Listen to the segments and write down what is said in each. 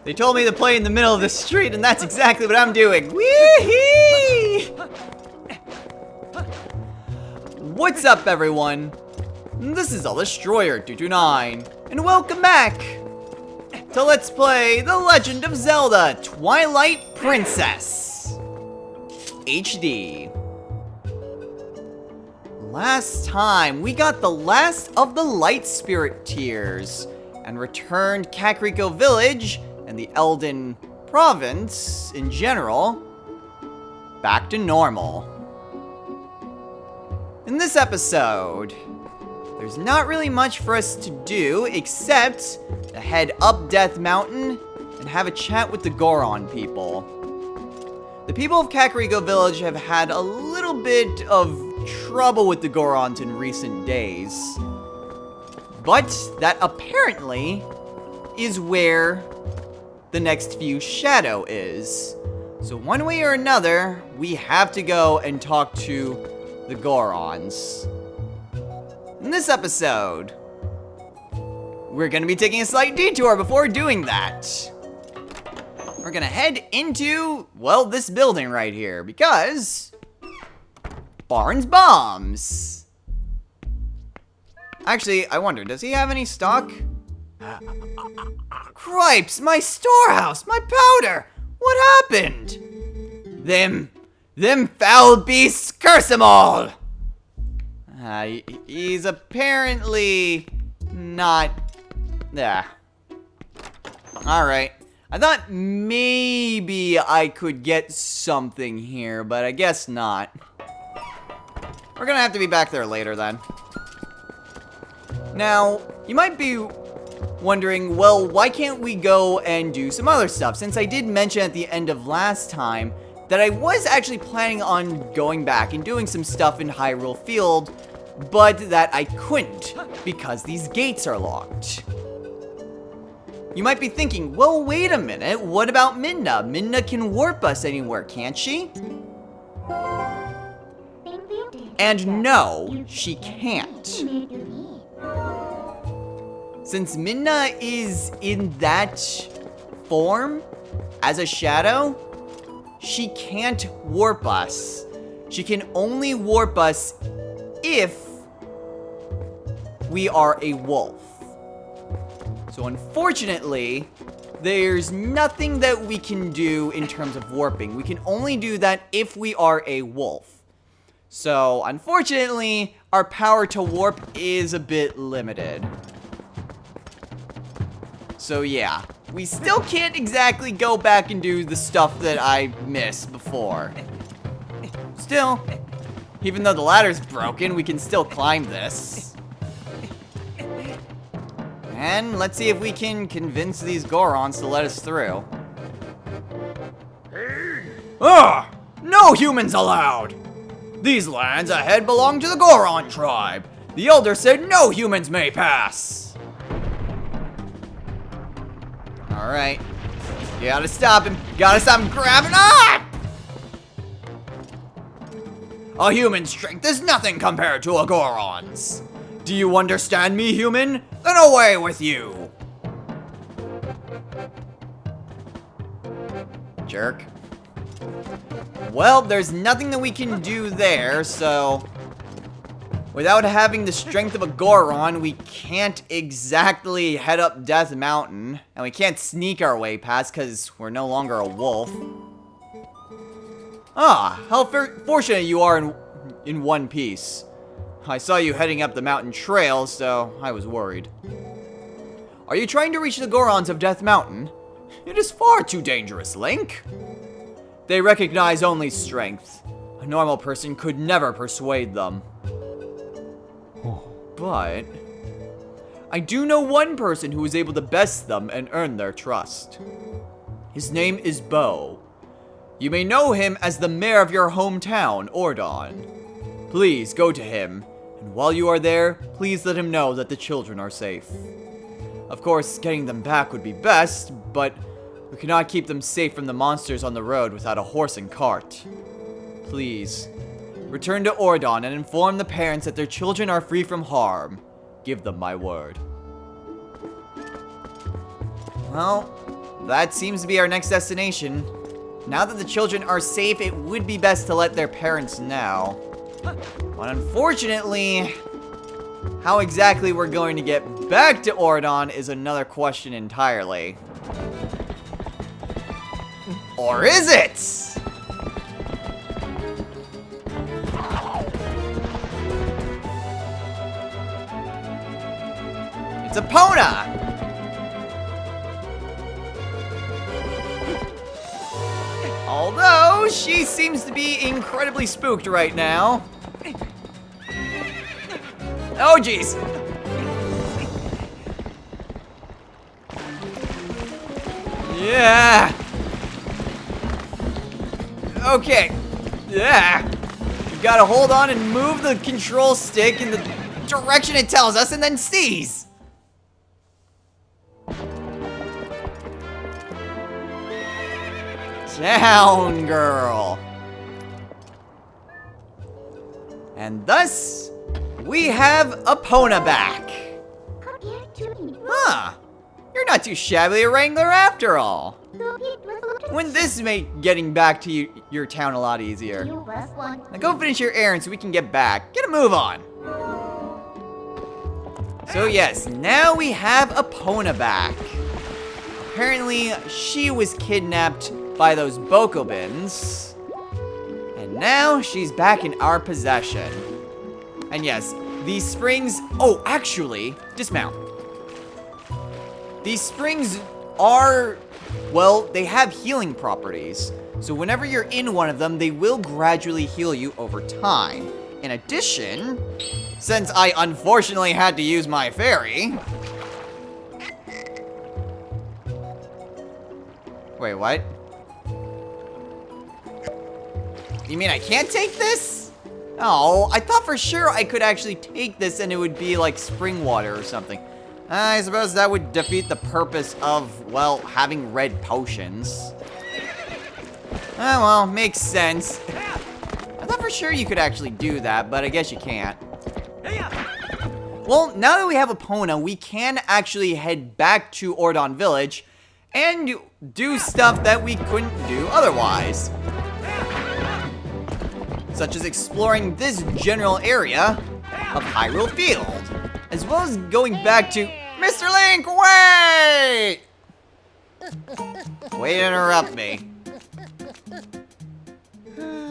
They told me to play in the middle of the street, and that's exactly what I'm doing. Wee-hee! What's up, everyone? This is Destroyer229, and welcome back to Let's Play The Legend of Zelda Twilight Princess HD. Last time, we got the last of the Light Spirit Tears and returned Kakariko Village and the Elden Province in general back to normal. In this episode, there's not really much for us to do except to head up Death Mountain and have a chat with the Goron people. The people of Kakariko Village have had a little bit of trouble with the Gorons in recent days, but that apparently is where the next few shadow is. So one way or another, we have to go and talk to the Gorons. In this episode, we're gonna be taking a slight detour before doing that. We're gonna head into, well, this building right here, because Barnes Bombs. Actually, I wonder, does he have any stock? Cripes, my storehouse, my powder! What happened? Them foul beasts, curse them all! He's apparently not... Alright. I thought maybe I could get something here, but I guess not. We're gonna have to be back there later then. Now, you might be wondering, well, why can't we go and do some other stuff? Since I did mention at the end of last time that I was actually planning on going back and doing some stuff in Hyrule Field, but that I couldn't because these gates are locked. You might be thinking, well, wait a minute, what about Midna? Midna can warp us anywhere, can't she? And no, she can't. Since Midna is in that form, as a shadow, she can't warp us. She can only warp us if we are a wolf. So unfortunately, there's nothing that we can do in terms of warping. We can only do that if we are a wolf. So, unfortunately, our power to warp is a bit limited. So yeah, we still can't exactly go back and do the stuff that I missed before. Still, even though the ladder's broken, we can still climb this. And let's see if we can convince these Gorons to let us through. Ah! No humans allowed! These lands ahead belong to the Goron tribe. The elder said no humans may pass. Alright. You gotta stop him. You gotta stop him grabbing. Ah! A human's strength is nothing compared to a Goron's. Do you understand me, human? Then away with you. Jerk. Well, there's nothing that we can do there, so without having the strength of a Goron, we can't exactly head up Death Mountain, and we can't sneak our way past because we're no longer a wolf. Ah, how fortunate you are in one piece. I saw you heading up the mountain trail, so I was worried. Are you trying to reach the Gorons of Death Mountain? It is far too dangerous, Link. They recognize only strength. A normal person could never persuade them. But I do know one person who is able to best them and earn their trust. His name is Bo. You may know him as the mayor of your hometown, Ordon. Please go to him, and while you are there, please let him know that the children are safe. Of course, getting them back would be best, but we cannot keep them safe from the monsters on the road without a horse and cart. Please, return to Ordon and inform the parents that their children are free from harm. Give them my word. Well, that seems to be our next destination. Now that the children are safe, it would be best to let their parents know. But unfortunately, how exactly we're going to get back to Ordon is another question entirely. Or is it? It's Epona! Although, she seems to be incredibly spooked right now. Oh, jeez. Yeah. Okay. Yeah. You gotta hold on and move the control stick in the direction it tells us and then seize. Down, girl. And thus, we have Epona back. Huh. You're not too shabby a wrangler after all. Wouldn't this make getting back to your town a lot easier? Now go finish your errand so we can get back. Get a move on. So yes, now we have Epona back. Apparently, she was kidnapped by those Bokobins. And now she's back in our possession. And yes, these springs... Oh, actually, dismount. These springs are... Well, they have healing properties. So whenever you're in one of them, they will gradually heal you over time. In addition, since I unfortunately had to use my fairy... Wait, what? You mean I can't take this? Oh, I thought for sure I could actually take this and it would be like spring water or something. I suppose that would defeat the purpose of, well, having red potions. Oh, well, makes sense. I thought for sure you could actually do that, but I guess you can't. Well, now that we have Epona, we can actually head back to Ordon Village and do stuff that we couldn't do otherwise. Such as exploring this general area of Hyrule Field, as well as going back to Mr. Link, wait! Wait to interrupt me.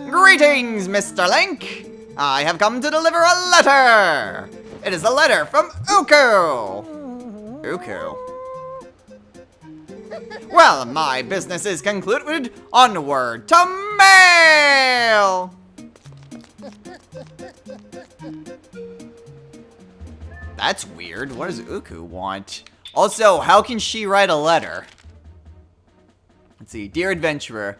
Greetings, Mr. Link! I have come to deliver a letter! It is a letter from Uku! Uku. Well, my business is concluded. Onward to mail! That's weird. What does Uku want? Also, how can she write a letter? Let's see. Dear adventurer.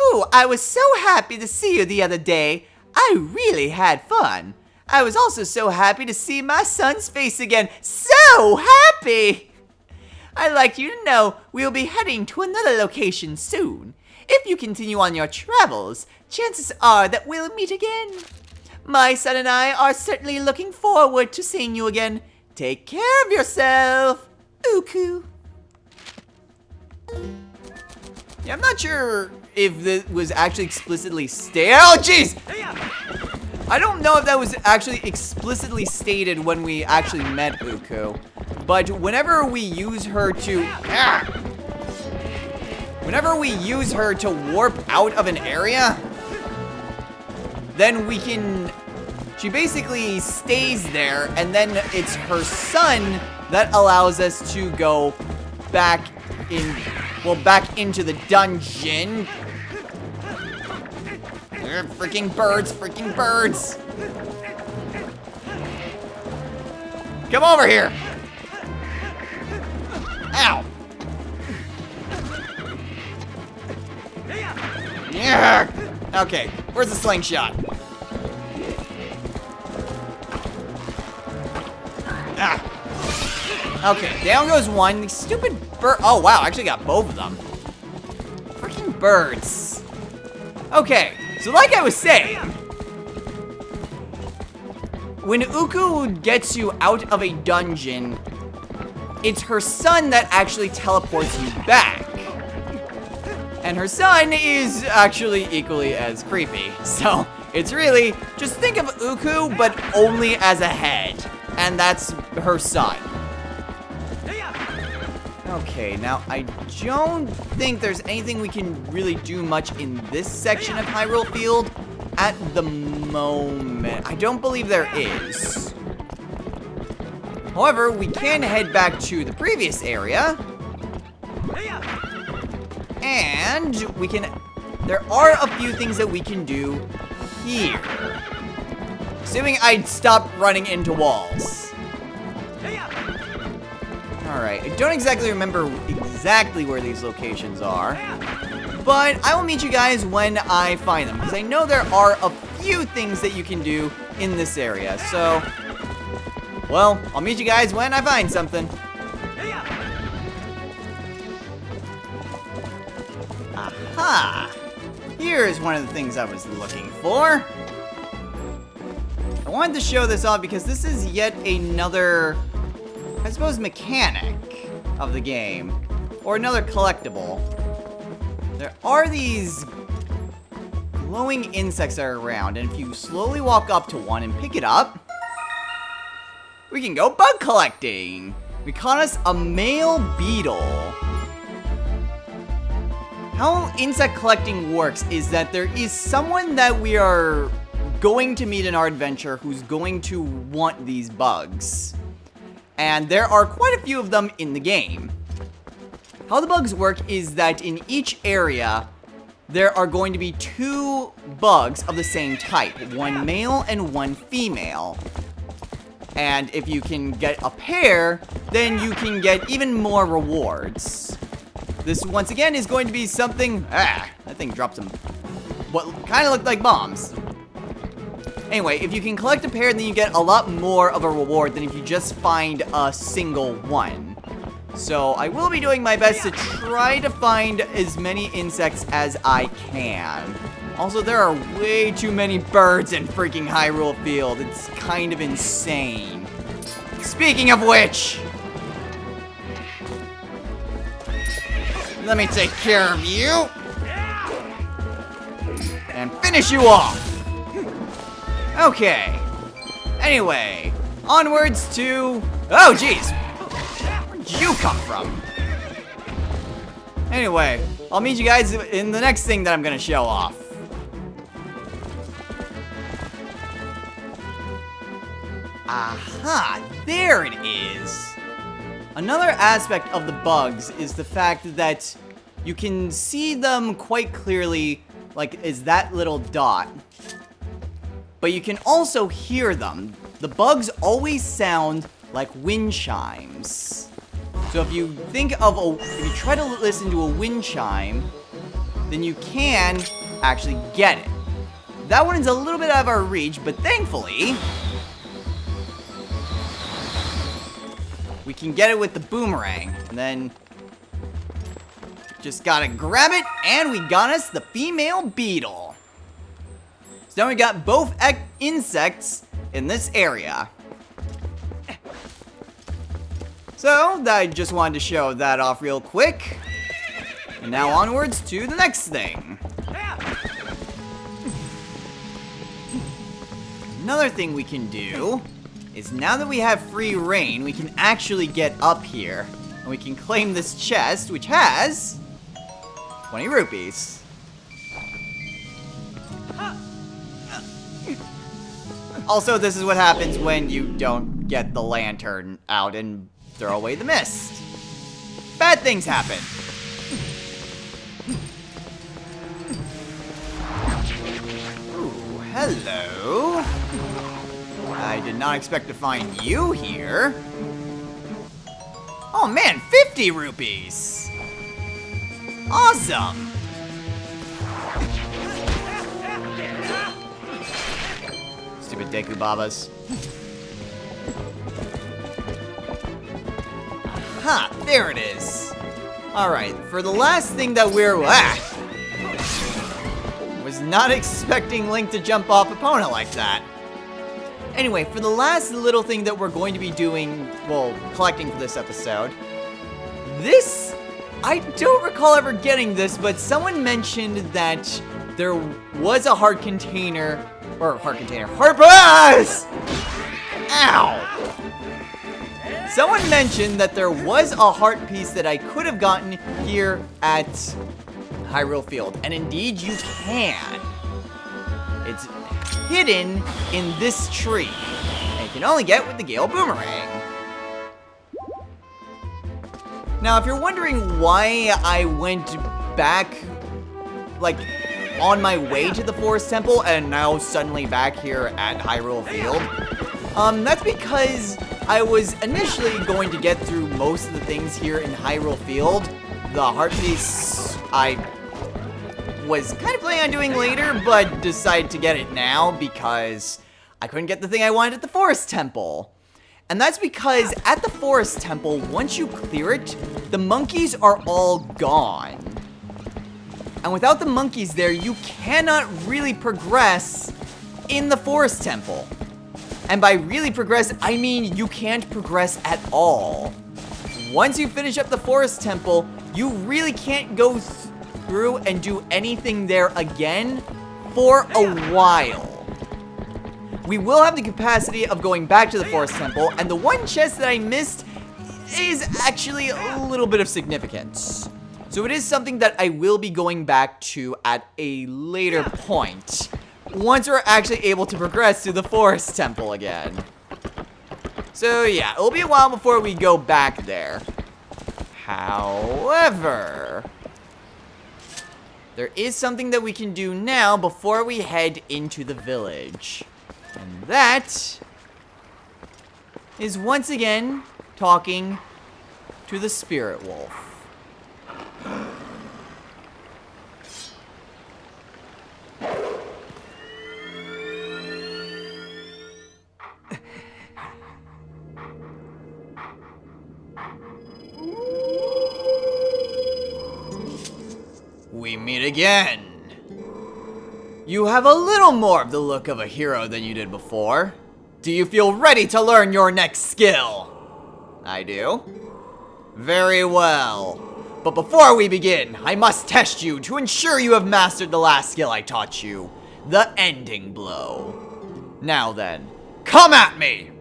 Ooh, I was so happy to see you the other day. I really had fun. I was also so happy to see my son's face again. So happy! I'd like you to know we'll be heading to another location soon. If you continue on your travels, chances are that we'll meet again. My son and I are certainly looking forward to seeing you again. Take care of yourself, Uku. Yeah, I'm not sure if this was actually explicitly stated. Oh, jeez! I don't know if that was actually explicitly stated when we actually met Uku. But whenever we use her to... Whenever we use her to warp out of an area, then we can... She basically stays there, and then it's her son that allows us to go back in... Well, back into the dungeon. Freaking birds, freaking birds. Come over here. Ow. Yeah. Okay, where's the slingshot? Ah. Okay, down goes one. These stupid bird. Oh, wow, I actually got both of them. Freaking birds. Okay, so like I was saying, when Uku gets you out of a dungeon, it's her son that actually teleports you back. And her son is actually equally as creepy. So it's really, just think of Uku, but only as a head. And that's her son. Okay, now I don't think there's anything we can really do much in this section of Hyrule Field at the moment. I don't believe there is. However, we can head back to the previous area. And we can, there are a few things that we can do here. Assuming I'd stop running into walls. Alright, I don't exactly remember exactly where these locations are. But I will meet you guys when I find them. Because I know there are a few things that you can do in this area. So, well, I'll meet you guys when I find something. Aha! Here's one of the things I was looking for. I wanted to show this off because this is yet another, I suppose, mechanic of the game. Or another collectible. There are these glowing insects that are around, and if you slowly walk up to one and pick it up, we can go bug collecting. We caught us a male beetle. How insect collecting works is that there is someone that we are going to meet in our adventure who's going to want these bugs. And there are quite a few of them in the game. How the bugs work is that in each area, there are going to be 2 bugs of the same type. One male and one female. And if you can get a pair, then you can get even more rewards. This, once again, is going to be something... that thing dropped some... what kind of looked like bombs. Anyway, if you can collect a pair, then you get a lot more of a reward than if you just find a single one. So, I will be doing my best to try to find as many insects as I can. Also, there are way too many birds in freaking Hyrule Field. It's kind of insane. Speaking of which... let me take care of you. And finish you off. Okay. Anyway, onwards to... oh, jeez. Where'd you come from? Anyway, I'll meet you guys in the next thing that I'm gonna show off. Aha, there it is. Another aspect of the bugs is the fact that you can see them quite clearly, like, is that little dot. But you can also hear them. The bugs always sound like wind chimes. So if you think of if you try to listen to a wind chime, then you can actually get it. That one is a little bit out of our reach, but thankfully, we can get it with the boomerang. And then just gotta grab it, and we got us the female beetle. So now we got both insects in this area. So, I just wanted to show that off real quick. And now onwards to the next thing. Another thing we can do is now that we have free reign, we can actually get up here. And we can claim this chest, which has 20 rupees. Also, this is what happens when you don't get the lantern out and throw away the mist. Bad things happen. Ooh, hello. I did not expect to find you here. Oh man, 50 rupees. Awesome. Stupid Deku Babas. Aha, there it is. Alright, for the last thing that we're... was not expecting Link to jump off Epona like that. Anyway, for the last little thing that we're going to be doing, well, collecting for this episode, this, I don't recall ever getting this, but someone mentioned that there was a heart container, heart pass! Ow! Someone mentioned that there was a heart piece that I could have gotten here at Hyrule Field, and indeed you can. It's hidden in this tree, and you can only get with the Gale Boomerang. Now, if you're wondering why I went back, like, on my way to the Forest Temple and now suddenly back here at Hyrule Field, that's because I was initially going to get through most of the things here in Hyrule Field. The heart piece I was kind of planning on doing later, but decided to get it now because I couldn't get the thing I wanted at the Forest Temple. And that's because at the Forest Temple, once you clear it, the monkeys are all gone. And without the monkeys there, you cannot really progress in the Forest Temple. And by really progress, I mean you can't progress at all. Once you finish up the Forest Temple, you really can't go through and do anything there again for a while. We will have the capacity of going back to the Forest Temple, and the one chest that I missed is actually a little bit of significance. So it is something that I will be going back to at a later point, once we're actually able to progress to the Forest Temple again. So yeah, it'll be a while before we go back there. However, there is something that we can do now before we head into the village. And that is once again talking to the Spirit Wolf. We meet again. You have a little more of the look of a hero than you did before. Do you feel ready to learn your next skill? I do. Very well. But before we begin, I must test you to ensure you have mastered the last skill I taught you, the ending blow. Now then, come at me!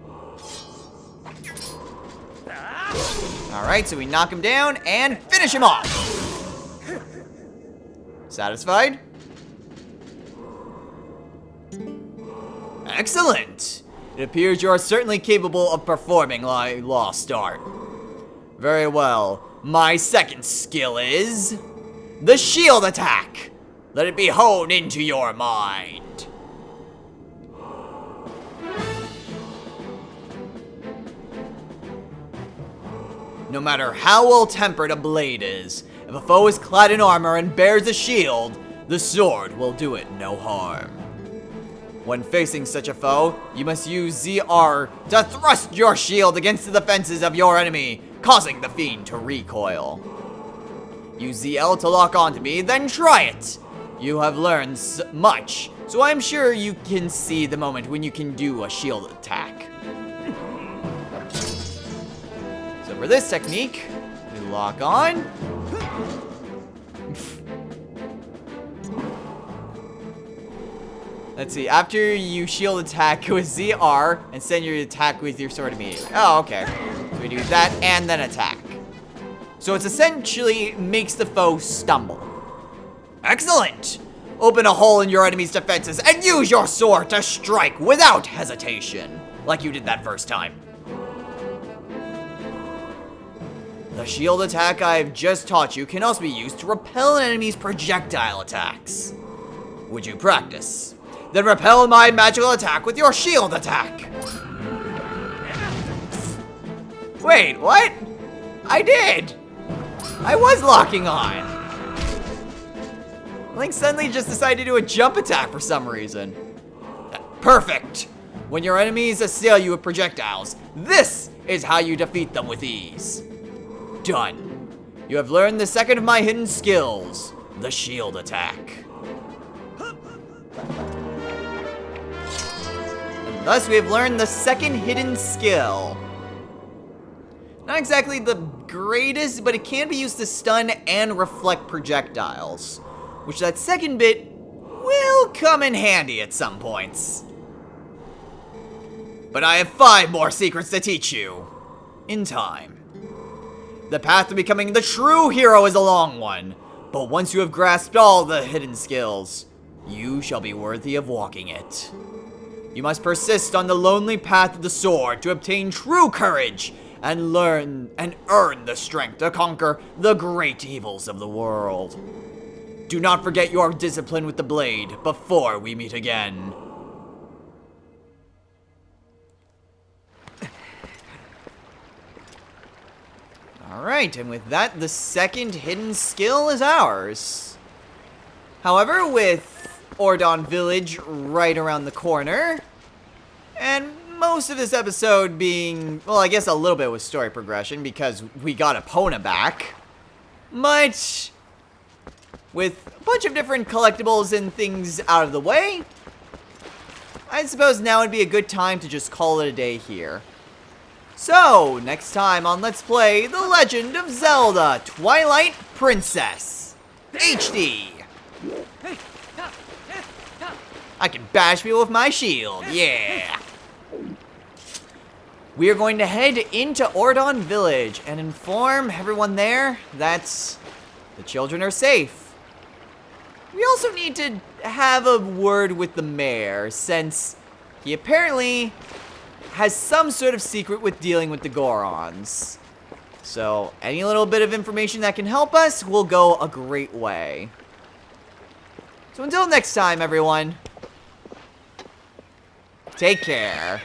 Alright, so we knock him down and finish him off. Satisfied? Excellent! It appears you are certainly capable of performing my lost art. Very well. My second skill is the shield attack. Let it be honed into your mind. No matter how well-tempered a blade is, if a foe is clad in armor and bears a shield, the sword will do it no harm. When facing such a foe, you must use ZR to thrust your shield against the defenses of your enemy, causing the fiend to recoil. Use ZL to lock onto me, then try it. You have learned much, so I'm sure you can see the moment when you can do a shield attack. So for this technique, we lock on. Let's see, after you shield attack with ZR and send your attack with your sword immediately. Oh, okay. So we do that and then attack. So it's essentially makes the foe stumble. Excellent! Open a hole in your enemy's defenses and use your sword to strike without hesitation, like you did that first time. The shield attack I've just taught you can also be used to repel an enemy's projectile attacks. Would you practice? Then repel my magical attack with your shield attack. Wait, what? I did! I was locking on! Link suddenly just decided to do a jump attack for some reason. Perfect! When your enemies assail you with projectiles, this is how you defeat them with ease. Done. You have learned the second of my hidden skills, the shield attack. Thus, we have learned the second hidden skill. Not exactly the greatest, but it can be used to stun and reflect projectiles. Which that second bit will come in handy at some points. But I have 5 more secrets to teach you. In time. The path to becoming the true hero is a long one. But once you have grasped all the hidden skills, you shall be worthy of walking it. You must persist on the lonely path of the sword to obtain true courage and learn and earn the strength to conquer the great evils of the world. Do not forget your discipline with the blade before we meet again. Alright, and with that, the second hidden skill is ours. However, with Ordon Village right around the corner, and most of this episode being, well, I guess a little bit with story progression because we got Epona back, but with a bunch of different collectibles and things out of the way, I suppose now would be a good time to just call it a day here. So, next time on Let's Play The Legend of Zelda Twilight Princess HD. I can bash people with my shield, yeah. We are going to head into Ordon Village and inform everyone there that the children are safe. We also need to have a word with the mayor, since he apparently has some sort of secret with dealing with the Gorons. So, any little bit of information that can help us will go a great way. So until next time, everyone, take care.